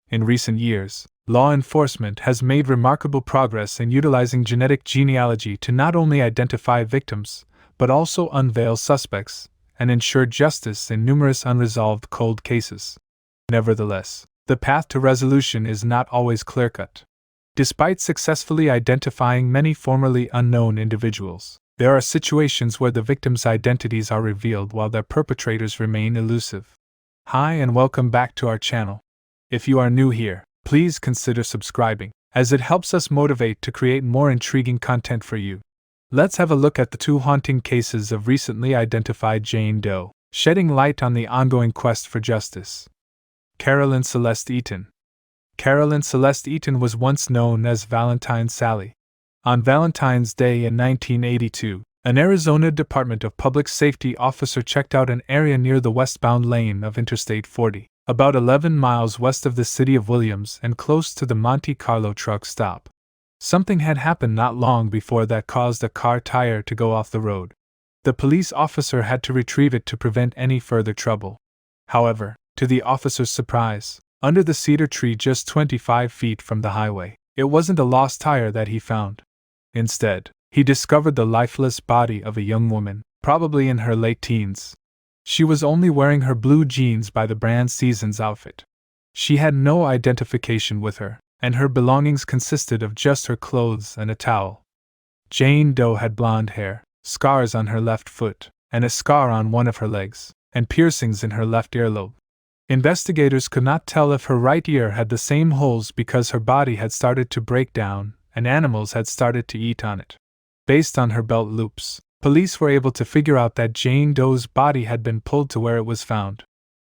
In recent years, law enforcement has made remarkable progress in utilizing genetic genealogy to not only identify victims, but also unveil suspects and ensure justice in numerous unresolved cold cases. Nevertheless, the path to resolution is not always clear-cut. Despite successfully identifying many formerly unknown individuals, there are situations where the victims' identities are revealed while their perpetrators remain elusive. Hi and welcome back to our channel. If you are new here, please consider subscribing, as it helps us motivate to create more intriguing content for you. Let's have a look at the two haunting cases of recently identified Jane Doe, shedding light on the ongoing quest for justice. Carolyn Celeste Eaton. Carolyn Celeste Eaton was once known as Valentine Sally. On Valentine's Day in 1982, an Arizona Department of Public Safety officer checked out an area near the westbound lane of Interstate 40, about 11 miles west of the city of Williams and close to the Monte Carlo truck stop. Something had happened not long before that caused a car tire to go off the road. The police officer had to retrieve it to prevent any further trouble. However, to the officer's surprise, under the cedar tree just 25 feet from the highway, it wasn't a lost tire that he found. Instead, he discovered the lifeless body of a young woman, probably in her late teens. She was only wearing her blue jeans by the brand Seasons outfit. She had no identification with her, and her belongings consisted of just her clothes and a towel. Jane Doe had blonde hair, scars on her left foot, and a scar on one of her legs, and piercings in her left earlobe. Investigators could not tell if her right ear had the same holes because her body had started to break down and animals had started to eat on it. Based on her belt loops, police were able to figure out that Jane Doe's body had been pulled to where it was found.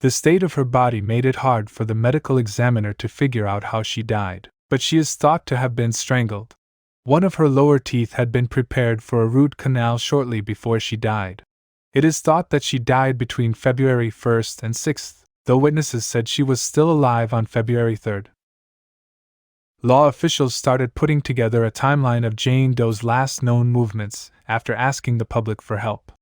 The state of her body made it hard for the medical examiner to figure out how she died, but she is thought to have been strangled. One of her lower teeth had been prepared for a root canal shortly before she died. It is thought that she died between February 1st and 6th. Though witnesses said she was still alive on February 3rd. Law officials started putting together a timeline of Jane Doe's last known movements after asking the public for help.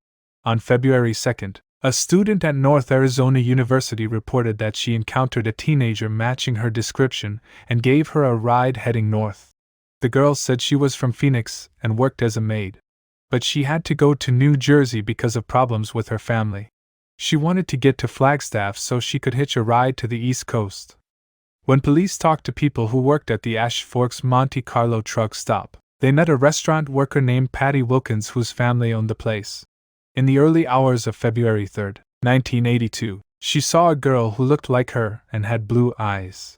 On February 2nd, a student at North Arizona University reported that she encountered a teenager matching her description and gave her a ride heading north. The girl said she was from Phoenix and worked as a maid, but she had to go to New Jersey because of problems with her family. She wanted to get to Flagstaff so she could hitch a ride to the East Coast. When police talked to people who worked at the Ash Forks Monte Carlo truck stop, they met a restaurant worker named Patty Wilkins whose family owned the place. In the early hours of February 3, 1982, she saw a girl who looked like her and had blue eyes.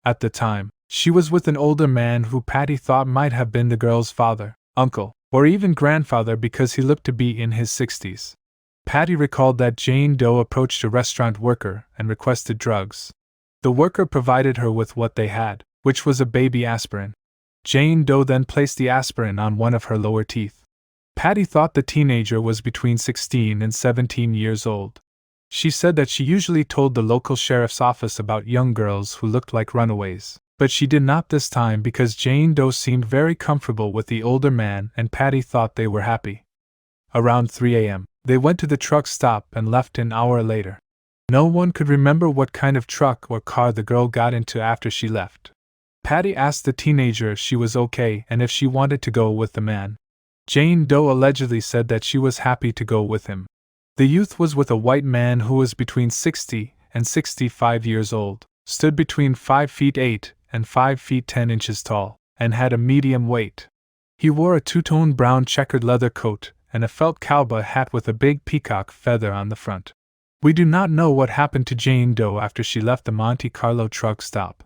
At the time, she was with an older man who Patty thought might have been the girl's father, uncle, or even grandfather because he looked to be in his 60s. Patty recalled that Jane Doe approached a restaurant worker and requested drugs. The worker provided her with what they had, which was a baby aspirin. Jane Doe then placed the aspirin on one of her lower teeth. Patty thought the teenager was between 16 and 17 years old. She said that she usually told the local sheriff's office about young girls who looked like runaways, but she did not this time because Jane Doe seemed very comfortable with the older man and Patty thought they were happy. Around 3 a.m., they went to the truck stop and left an hour later. No one could remember what kind of truck or car the girl got into after she left. Patty asked the teenager if she was okay and if she wanted to go with the man. Jane Doe allegedly said that she was happy to go with him. The youth was with a white man who was between 60 and 65 years old, stood between 5 feet 8 and 5 feet 10 inches tall, and had a medium weight. He wore a two-tone brown checkered leather coat and a felt cowboy hat with a big peacock feather on the front. We do not know what happened to Jane Doe after she left the Monte Carlo truck stop.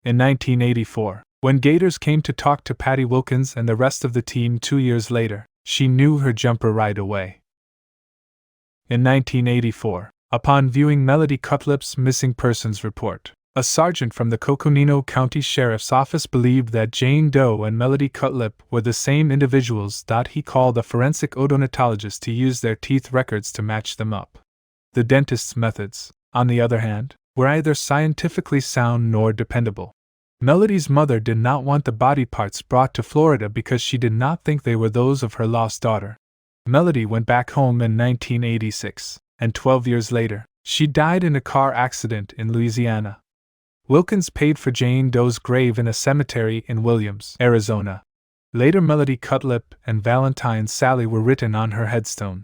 In 1984, when Gators came to talk to Patty Wilkins and the rest of the team 2 years later, she knew her jumper right away. In 1984, upon viewing Melody Cutlip's missing persons report, a sergeant from the Coconino County Sheriff's Office believed that Jane Doe and Melody Cutlip were the same individuals. He called a forensic odontologist to use their teeth records to match them up. The dentist's methods, on the other hand, were either scientifically sound nor dependable. Melody's mother did not want the body parts brought to Florida because she did not think they were those of her lost daughter. Melody went back home in 1986, and 12 years later, she died in a car accident in Louisiana. Wilkins paid for Jane Doe's grave in a cemetery in Williams, Arizona. Later, Melody Cutlip and Valentine Sally were written on her headstone.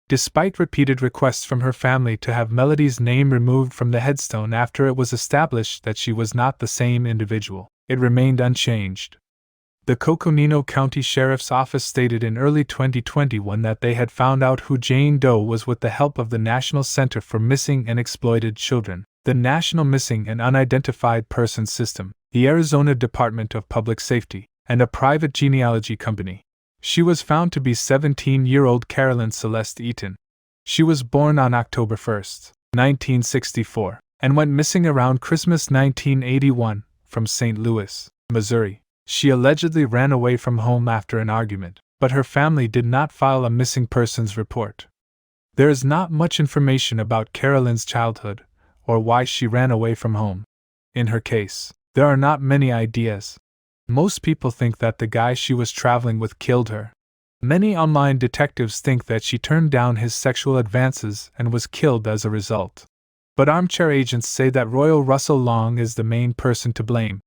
Despite repeated requests from her family to have Melody's name removed from the headstone after it was established that she was not the same individual, it remained unchanged. The Coconino County Sheriff's Office stated in early 2021 that they had found out who Jane Doe was with the help of the National Center for Missing and Exploited Children, the National Missing and Unidentified Persons System, the Arizona Department of Public Safety, and a private genealogy company. She was found to be 17-year-old Carolyn Celeste Eaton. She was born on October 1, 1964, and went missing around Christmas 1981 from St. Louis, Missouri. She allegedly ran away from home after an argument, but her family did not file a missing persons report. There is not much information about Carolyn's childhood, or why she ran away from home. In her case, there are not many ideas. Most people think that the guy she was traveling with killed her. Many online detectives think that she turned down his sexual advances and was killed as a result. But armchair agents say that Royal Russell Long is the main person to blame.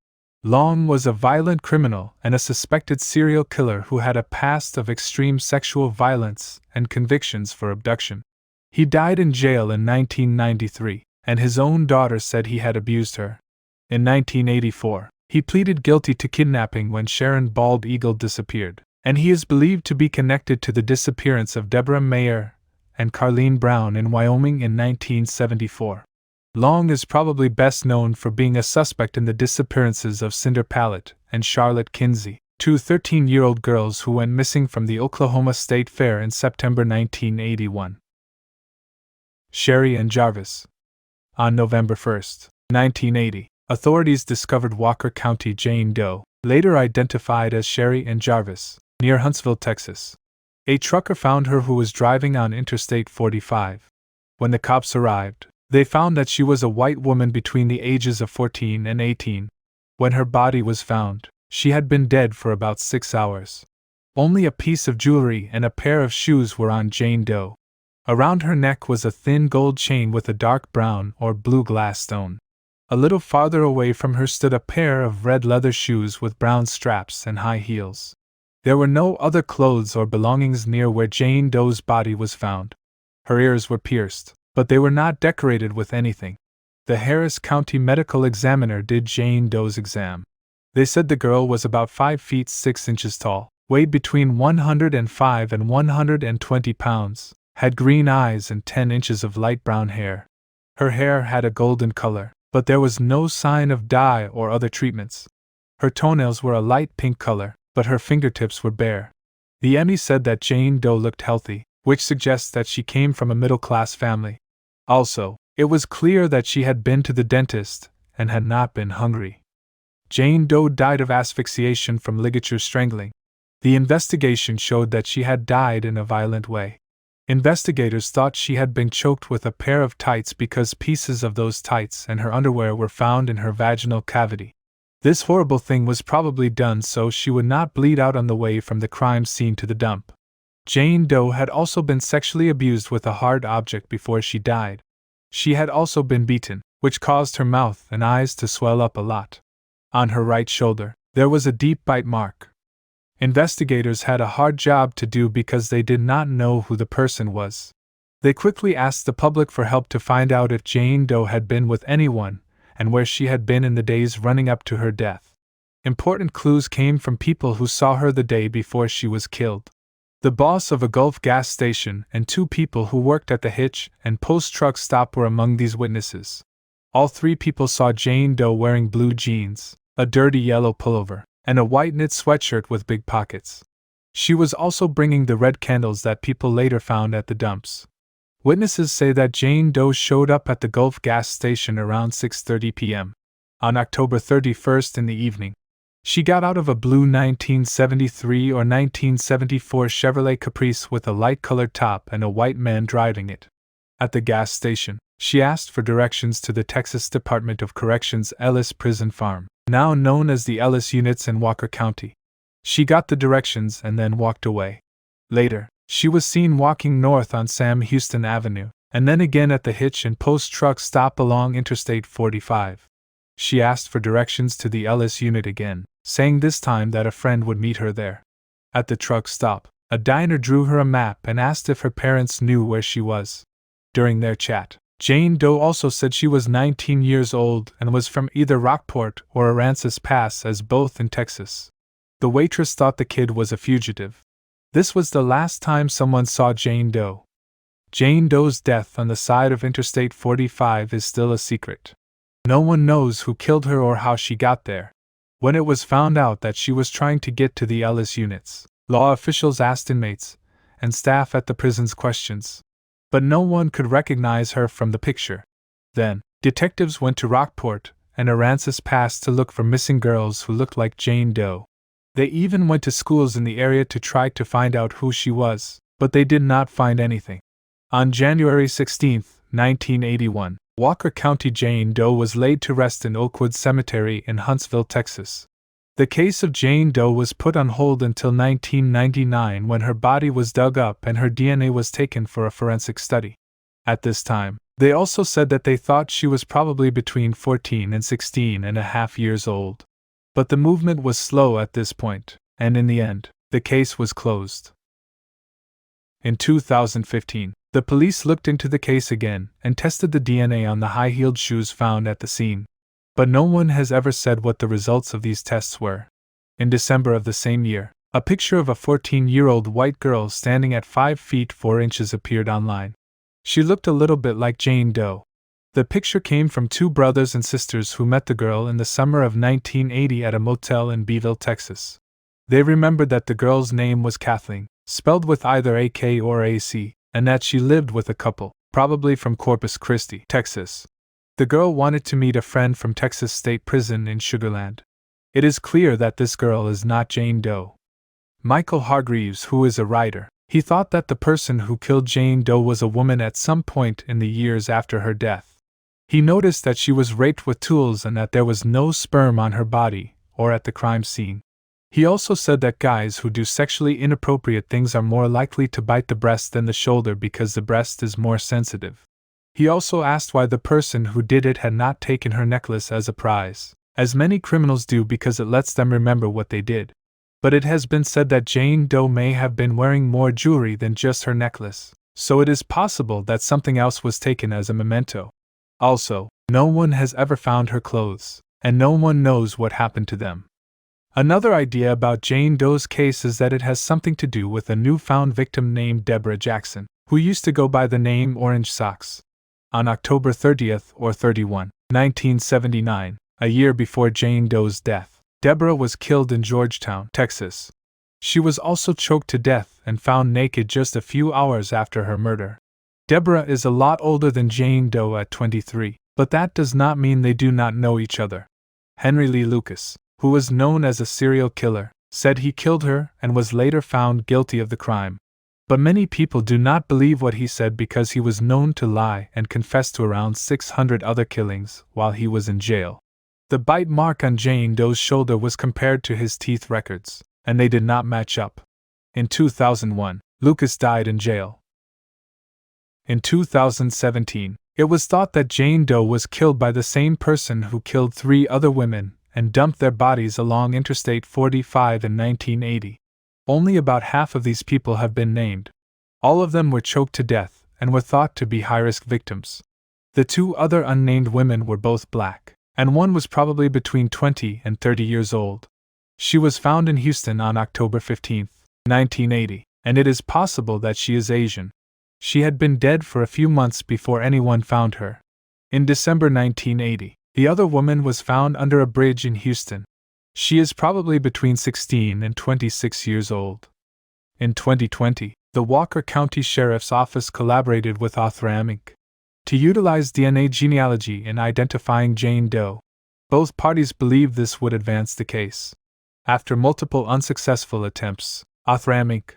Long was a violent criminal and a suspected serial killer who had a past of extreme sexual violence and convictions for abduction. He died in jail in 1993, and his own daughter said he had abused her. In 1984, he pleaded guilty to kidnapping when Sharon Bald Eagle disappeared, and he is believed to be connected to the disappearance of Deborah Mayer and Carleen Brown in Wyoming in 1974. Long is probably best known for being a suspect in the disappearances of Cinder Pallet and Charlotte Kinsey, two 13-year-old girls who went missing from the Oklahoma State Fair in September 1981. Sherry and Jarvis. On November 1, 1980, authorities discovered Walker County Jane Doe, later identified as Sherry and Jarvis, near Huntsville, Texas. A trucker found her who was driving on Interstate 45. When the cops arrived, they found that she was a white woman between the ages of 14 and 18. When her body was found, she had been dead for about 6 hours. Only a piece of jewelry and a pair of shoes were on Jane Doe. Around her neck was a thin gold chain with a dark brown or blue glass stone. A little farther away from her stood a pair of red leather shoes with brown straps and high heels. There were no other clothes or belongings near where Jane Doe's body was found. Her ears were pierced, but they were not decorated with anything. The Harris County Medical Examiner did Jane Doe's exam. They said the girl was about 5 feet 6 inches tall, weighed between 105 and 120 pounds, had green eyes and 10 inches of light brown hair. Her hair had a golden color, but there was no sign of dye or other treatments. Her toenails were a light pink color, but her fingertips were bare. The ME said that Jane Doe looked healthy, which suggests that she came from a middle-class family. Also, it was clear that she had been to the dentist and had not been hungry. Jane Doe died of asphyxiation from ligature strangling. The investigation showed that she had died in a violent way. Investigators thought she had been choked with a pair of tights because pieces of those tights and her underwear were found in her vaginal cavity. This horrible thing was probably done so she would not bleed out on the way from the crime scene to the dump. Jane Doe had also been sexually abused with a hard object before she died. She had also been beaten, which caused her mouth and eyes to swell up a lot. On her right shoulder, there was a deep bite mark. Investigators had a hard job to do because they did not know who the person was. They quickly asked the public for help to find out if Jane Doe had been with anyone, and where she had been in the days running up to her death. Important clues came from people who saw her the day before she was killed. The boss of a Gulf gas station and 2 people who worked at the hitch and post truck stop were among these witnesses. All 3 people saw Jane Doe wearing blue jeans, a dirty yellow pullover, and a white knit sweatshirt with big pockets. She was also bringing the red candles that people later found at the dumps. Witnesses say that Jane Doe showed up at the Gulf gas station around 6:30 p.m. on October 31st in the evening. She got out of a blue 1973 or 1974 Chevrolet Caprice with a light-colored top and a white man driving it. At the gas station, she asked for directions to the Texas Department of Corrections Ellis Prison Farm, now known as the Ellis Units in Walker County. She got the directions and then walked away. Later, she was seen walking north on Sam Houston Avenue, and then again at the hitch and post truck stop along Interstate 45. She asked for directions to the Ellis unit again, saying this time that a friend would meet her there. At the truck stop, a diner drew her a map and asked if her parents knew where she was. During their chat, Jane Doe also said she was 19 years old and was from either Rockport or Aransas Pass, as both in Texas. The waitress thought the kid was a fugitive. This was the last time someone saw Jane Doe. Jane Doe's death on the side of Interstate 45 is still a secret. No one knows who killed her or how she got there. When it was found out that she was trying to get to the Ellis units, law officials asked inmates and staff at the prisons questions. But no one could recognize her from the picture. Then, detectives went to Rockport and Aransas Pass to look for missing girls who looked like Jane Doe. They even went to schools in the area to try to find out who she was, but they did not find anything. On January 16, 1981, Walker County Jane Doe was laid to rest in Oakwood Cemetery in Huntsville, Texas. The case of Jane Doe was put on hold until 1999, when her body was dug up and her DNA was taken for a forensic study. At this time, they also said that they thought she was probably between 14 and 16 and a half years old. But the movement was slow at this point, and in the end, the case was closed. In 2015, the police looked into the case again and tested the DNA on the high-heeled shoes found at the scene. But no one has ever said what the results of these tests were. In December of the same year, a picture of a 14-year-old white girl standing at 5 feet 4 inches appeared online. She looked a little bit like Jane Doe. The picture came from two brothers and sisters who met the girl in the summer of 1980 at a motel in Beeville, Texas. They remembered that the girl's name was Kathleen, spelled with either A-K or A-C, and that she lived with a couple, probably from Corpus Christi, Texas. The girl wanted to meet a friend from Texas State Prison in Sugar Land. It is clear that this girl is not Jane Doe. Michael Hargreaves, who is a writer, he thought that the person who killed Jane Doe was a woman at some point in the years after her death. He noticed that she was raped with tools and that there was no sperm on her body or at the crime scene. He also said that guys who do sexually inappropriate things are more likely to bite the breast than the shoulder because the breast is more sensitive. He also asked why the person who did it had not taken her necklace as a prize, as many criminals do because it lets them remember what they did. But it has been said that Jane Doe may have been wearing more jewelry than just her necklace, so it is possible that something else was taken as a memento. Also, no one has ever found her clothes, and no one knows what happened to them. Another idea about Jane Doe's case is that it has something to do with a newfound victim named Deborah Jackson, who used to go by the name Orange Socks. On October 30th or 31, 1979, a year before Jane Doe's death, Deborah was killed in Georgetown, Texas. She was also choked to death and found naked just a few hours after her murder. Deborah is a lot older than Jane Doe at 23, but that does not mean they do not know each other. Henry Lee Lucas, who was known as a serial killer, said he killed her and was later found guilty of the crime. But many people do not believe what he said because he was known to lie and confessed to around 600 other killings while he was in jail. The bite mark on Jane Doe's shoulder was compared to his teeth records, and they did not match up. In 2001, Lucas died in jail. In 2017, it was thought that Jane Doe was killed by the same person who killed 3 other women and dumped their bodies along Interstate 45 in 1980. Only about half of these people have been named. All of them were choked to death and were thought to be high-risk victims. The 2 other unnamed women were both black, and one was probably between 20 and 30 years old. She was found in Houston on October 15, 1980, and it is possible that she is Asian. She had been dead for a few months before anyone found her. In December 1980, the other woman was found under a bridge in Houston. She is probably between 16 and 26 years old. In 2020, the Walker County Sheriff's Office collaborated with Othram Inc. to utilize DNA genealogy in identifying Jane Doe. Both parties believed this would advance the case. After multiple unsuccessful attempts, Othram Inc.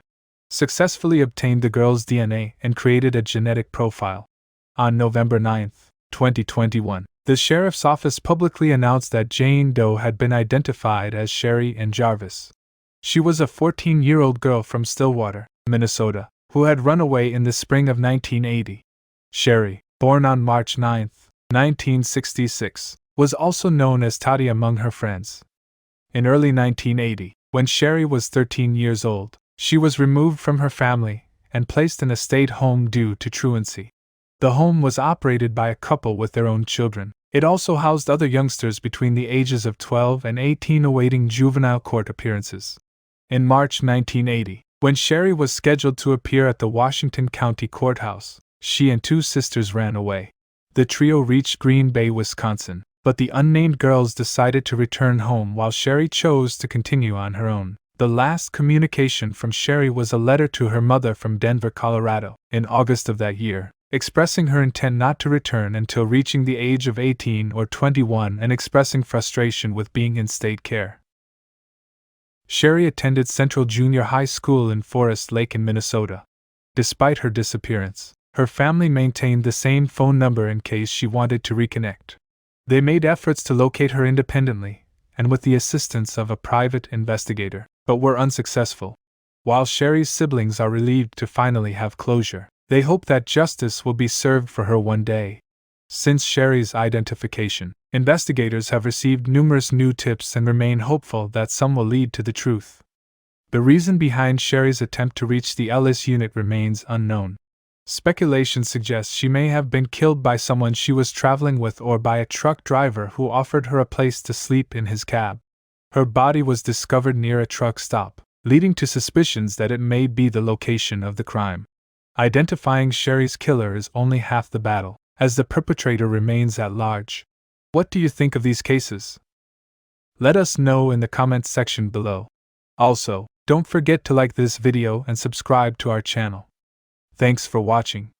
successfully obtained the girl's DNA and created a genetic profile. On November 9, 2021, the Sheriff's Office publicly announced that Jane Doe had been identified as Sherry and Jarvis. She was a 14-year-old girl from Stillwater, Minnesota, who had run away in the spring of 1980. Sherry, born on March 9, 1966, was also known as Toddy among her friends. In early 1980, when Sherry was 13 years old, she was removed from her family and placed in a state home due to truancy. The home was operated by a couple with their own children. It also housed other youngsters between the ages of 12 and 18 awaiting juvenile court appearances. In March 1980, when Sherry was scheduled to appear at the Washington County Courthouse, she and two sisters ran away. The trio reached Green Bay, Wisconsin, but the unnamed girls decided to return home while Sherry chose to continue on her own. The last communication from Sherry was a letter to her mother from Denver, Colorado, in August of that year, expressing her intent not to return until reaching the age of 18 or 21 and expressing frustration with being in state care. Sherry attended Central Junior High School in Forest Lake in Minnesota. Despite her disappearance, her family maintained the same phone number in case she wanted to reconnect. They made efforts to locate her independently, and with the assistance of a private investigator, but were unsuccessful. While Sherry's siblings are relieved to finally have closure, they hope that justice will be served for her one day. Since Sherry's identification, investigators have received numerous new tips and remain hopeful that some will lead to the truth. The reason behind Sherry's attempt to reach the Ellis unit remains unknown. Speculation suggests she may have been killed by someone she was traveling with or by a truck driver who offered her a place to sleep in his cab. Her body was discovered near a truck stop, leading to suspicions that it may be the location of the crime. Identifying Sherry's killer is only half the battle, as the perpetrator remains at large. What do you think of these cases? Let us know in the comments section below. Also, don't forget to like this video and subscribe to our channel. Thanks for watching.